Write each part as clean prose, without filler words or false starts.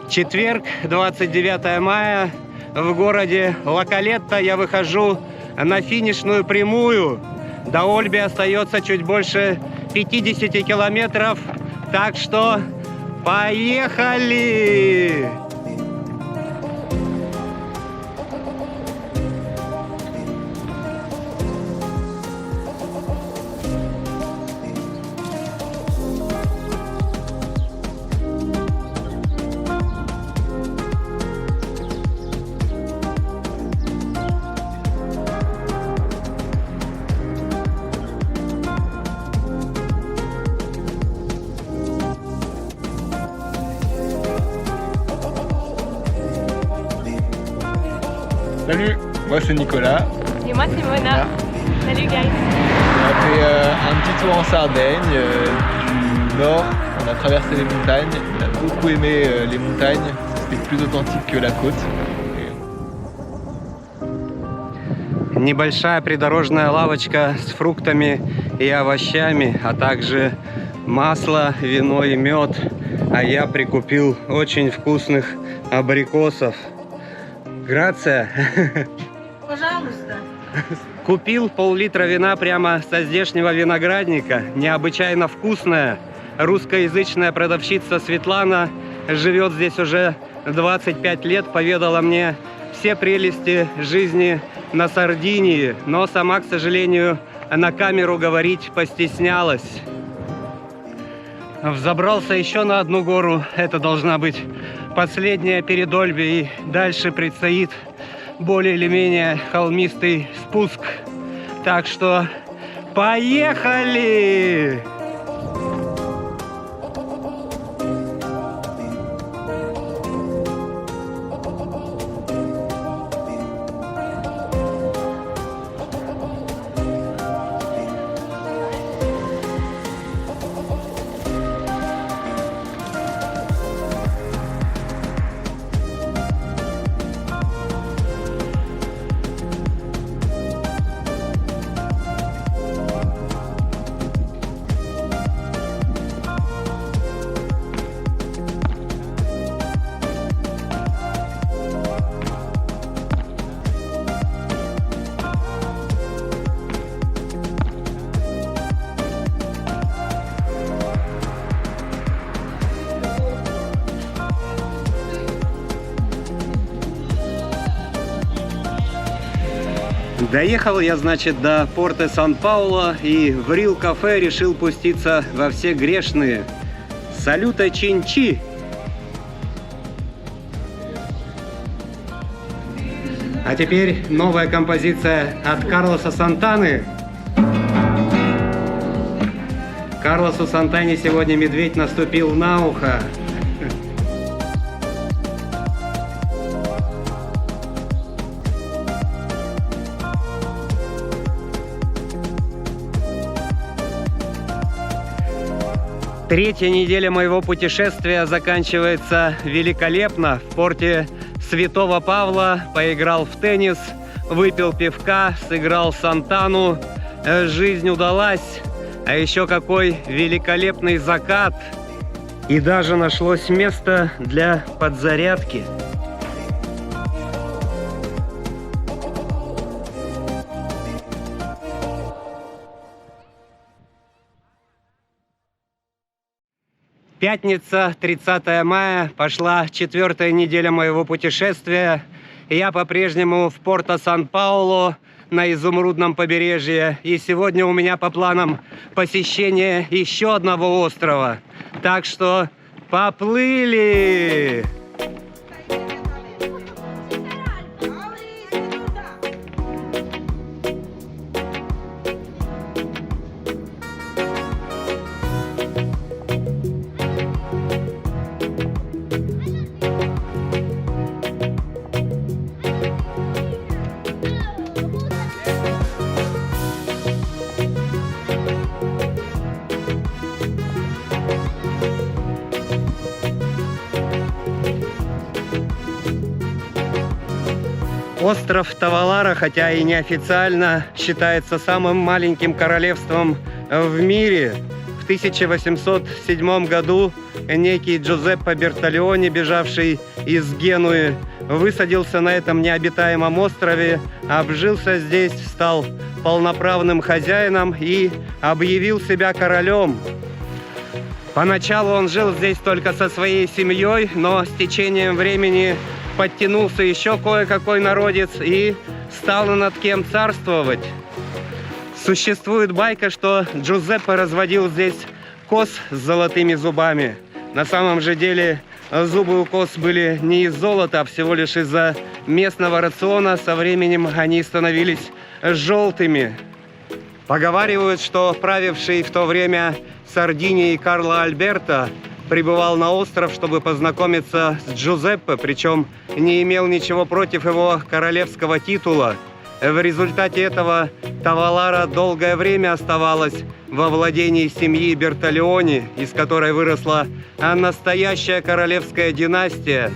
Четверг, 29 мая, в городе Ла-Калетта я выхожу на финишную прямую. До Ольби остается чуть больше 50 километров, так что поехали! Salut, moi c'est Nicolas. Et moi c'est Mona. Salut guys. On a fait un petit tour en Sardaigne, du nord, on a traversé les montagnes, on a beaucoup aimé les montagnes, c'était plus authentique que la côte. Небольшая придорожная лавочка с фруктами и овощами, а также масло, вино и мед. А я прикупил очень вкусных абрикосов. Грация. Пожалуйста. Купил пол-литра вина прямо со здешнего виноградника. Необычайно вкусная. Русскоязычная продавщица Светлана живет здесь уже 25 лет. Поведала мне все прелести жизни на Сардинии. Но сама, к сожалению, на камеру говорить постеснялась. Взобрался еще на одну гору. Это должна быть последняя перед Ольби. И дальше предстоит более или менее холмистый спуск. Так что поехали! Доехал я, значит, до порта Сан-Пауло и в Рил кафе решил пуститься во все грешные. Салюта Чинчи! А теперь новая композиция от Карлоса Сантаны. Карлосу Сантане сегодня медведь наступил на ухо. Третья неделя моего путешествия заканчивается великолепно. В порте Святого Павла поиграл в теннис, выпил пивка, сыграл Сантану. Жизнь удалась. А еще какой великолепный закат. И даже нашлось место для подзарядки. Пятница, 30 мая, пошла 4-я неделя моего путешествия. Я по-прежнему в порто Сан-Пауло на изумрудном побережье. И сегодня у меня по планам посещение еще одного острова. Так что поплыли! Остров Тавалара, хотя и неофициально, считается самым маленьким королевством в мире. В 1807 году некий Джузеппе Бертольони, бежавший из Генуи, высадился на этом необитаемом острове, обжился здесь, стал полноправным хозяином и объявил себя королем. Поначалу он жил здесь только со своей семьей, но с течением времени подтянулся еще кое-какой народец и стал над кем царствовать. Существует байка, что Джузеппе разводил здесь коз с золотыми зубами. На самом же деле зубы у коз были не из золота, а всего лишь из-за местного рациона. Со временем они становились желтыми. Поговаривают, что правивший в то время Сардинией Карло Альберто прибывал на остров, чтобы познакомиться с Джузеппе, причем не имел ничего против его королевского титула. В результате этого Тавалара долгое время оставалась во владении семьи Бертольони, из которой выросла настоящая королевская династия.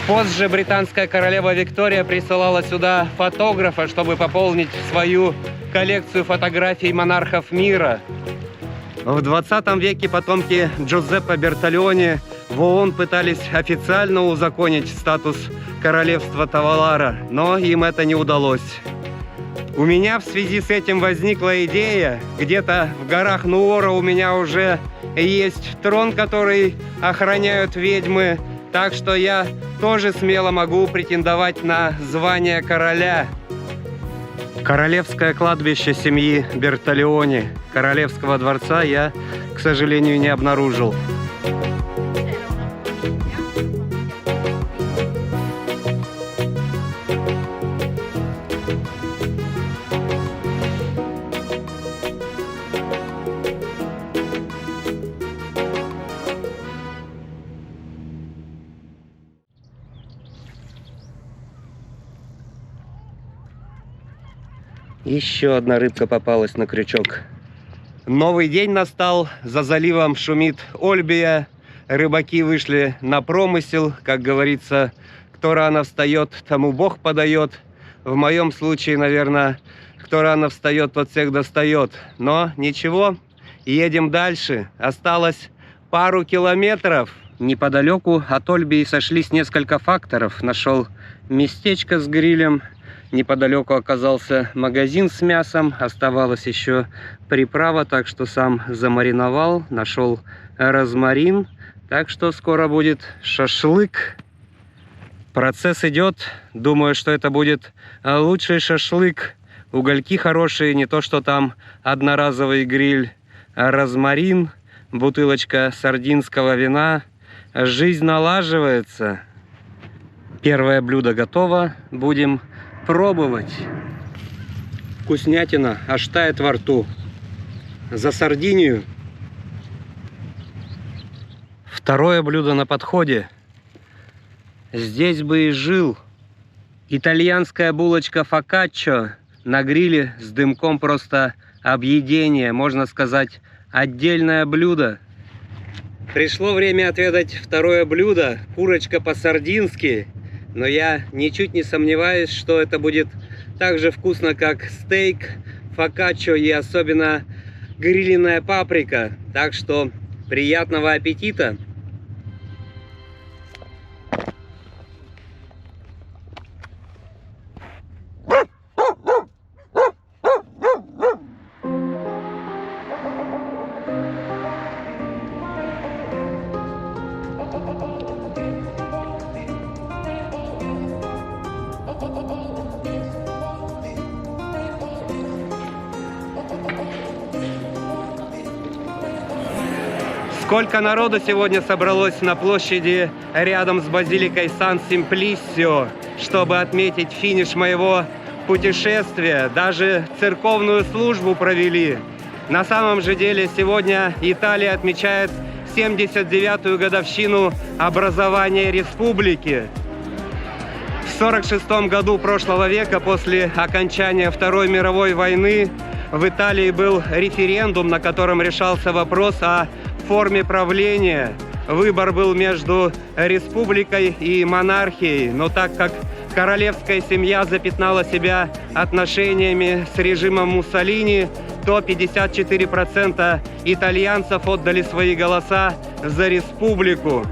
Позже британская королева Виктория присылала сюда фотографа, чтобы пополнить свою коллекцию фотографий монархов мира. В 20 веке потомки Джузеппе Бертольони в ООН пытались официально узаконить статус королевства Тавалара, но им это не удалось. У меня в связи с этим возникла идея, где-то в горах Нуора у меня уже есть трон, который охраняют ведьмы, так что я тоже смело могу претендовать на звание короля. Королевское кладбище семьи Бертольони. Королевского дворца я, к сожалению, не обнаружил. Еще одна рыбка попалась на крючок. Новый день настал, за заливом шумит Ольбия. Рыбаки вышли на промысел, как говорится, кто рано встает, тому Бог подает. В моем случае, наверное, кто рано встает, тот всех достает. Но ничего, едем дальше. Осталось пару километров. Неподалеку от Ольбии сошлись несколько факторов. Нашел местечко с грилем. Неподалеку оказался магазин с мясом, оставалась еще приправа, так что сам замариновал, нашел розмарин, так что скоро будет шашлык. Процесс идет, думаю, что это будет лучший шашлык. Угольки хорошие, не то что там одноразовый гриль, а розмарин, бутылочка сардинского вина. Жизнь налаживается. Первое блюдо готово, будем пробовать. Вкуснятина аж тает во рту. За Сардинию. Второе блюдо на подходе. Здесь бы и жил. Итальянская булочка фокаччо на гриле с дымком, просто объедение, можно сказать, отдельное блюдо. Пришло время отведать второе блюдо. Курочка по-сардински. Но я ничуть не сомневаюсь, что это будет так же вкусно, как стейк, фокаччо и особенно гриленная паприка. Так что приятного аппетита! Сколько народу сегодня собралось на площади рядом с базиликой Сан-Симплиссио, чтобы отметить финиш моего путешествия. Даже церковную службу провели. На самом же деле сегодня Италия отмечает 79-ю годовщину образования республики. В 1946 году прошлого века, после окончания Второй мировой войны, в Италии был референдум, на котором решался вопрос о форме правления. Выбор был между республикой и монархией, но так как королевская семья запятнала себя отношениями с режимом Муссолини, то 54% итальянцев отдали свои голоса за республику.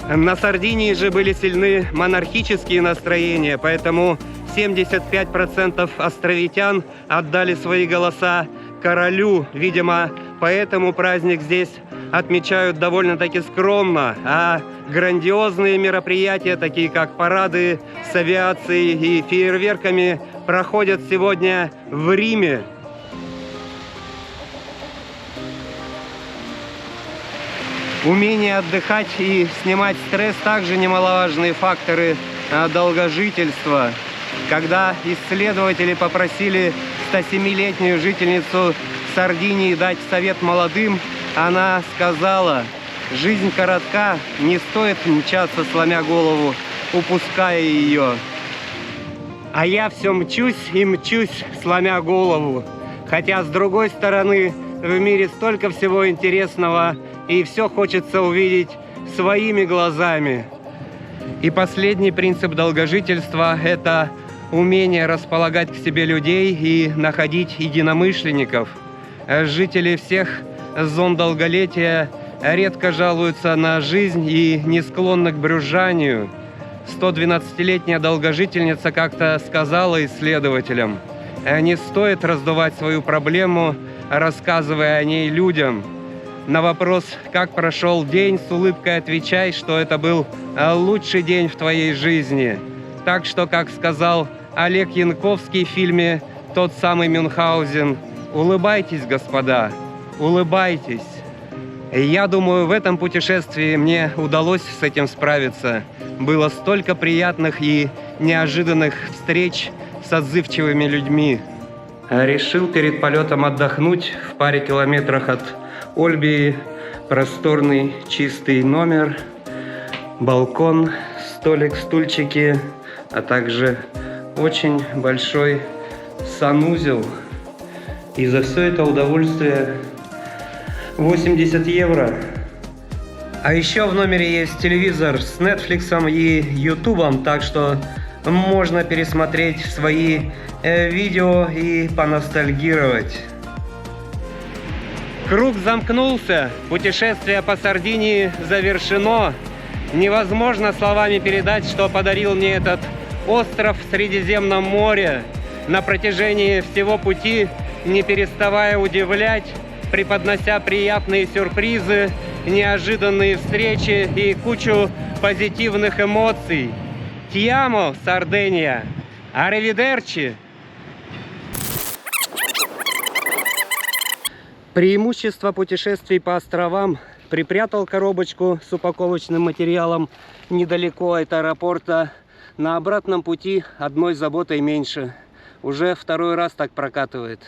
На Сардинии же были сильны монархические настроения, поэтому 75% островитян отдали свои голоса королю. Видимо, поэтому праздник здесь отмечают довольно-таки скромно, а грандиозные мероприятия, такие как парады с авиацией и фейерверками, проходят сегодня в Риме. Умение отдыхать и снимать стресс также немаловажные факторы долгожительства. Когда исследователи попросили 107-летнюю жительницу Сардинии дать совет молодым, она сказала: «Жизнь коротка, не стоит мчаться, сломя голову, упуская ее». А я все мчусь и мчусь, сломя голову. Хотя, с другой стороны, в мире столько всего интересного, и все хочется увидеть своими глазами. И последний принцип долгожительства – это умение располагать к себе людей и находить единомышленников. Жители всех зон долголетия редко жалуются на жизнь и не склонны к брюзжанию. 112-летняя долгожительница как-то сказала исследователям: «Не стоит раздувать свою проблему, рассказывая о ней людям. На вопрос, как прошел день, с улыбкой отвечай, что это был лучший день в твоей жизни». Так что, как сказал Олег Янковский в фильме «Тот самый Мюнхгаузен», улыбайтесь, господа, улыбайтесь. Я думаю, в этом путешествии мне удалось с этим справиться. Было столько приятных и неожиданных встреч с отзывчивыми людьми. Решил перед полетом отдохнуть в паре километрах от Ольбии. Просторный чистый номер, балкон, столик, стульчики, а также очень большой санузел. И за все это удовольствие 80 евро. А еще в номере есть телевизор с Netflix и YouTube, так что можно пересмотреть свои видео и поностальгировать. Круг замкнулся, путешествие по Сардинии завершено. Невозможно словами передать, что подарил мне этот остров в Средиземном море. На протяжении всего пути, не переставая удивлять, преподнося приятные сюрпризы, неожиданные встречи и кучу позитивных эмоций. Ti amo, Сардиния! Arrivederci! Преимущество путешествий по островам: припрятал коробочку с упаковочным материалом недалеко от аэропорта. На обратном пути одной заботой меньше. Уже второй раз так прокатывает.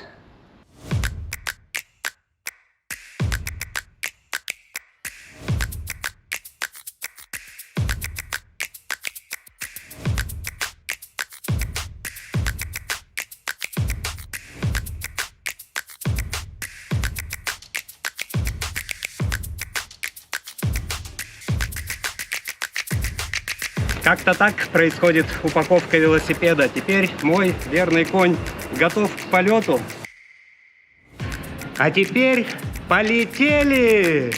Как-то так происходит упаковка велосипеда. Теперь мой верный конь готов к полету. А теперь полетели!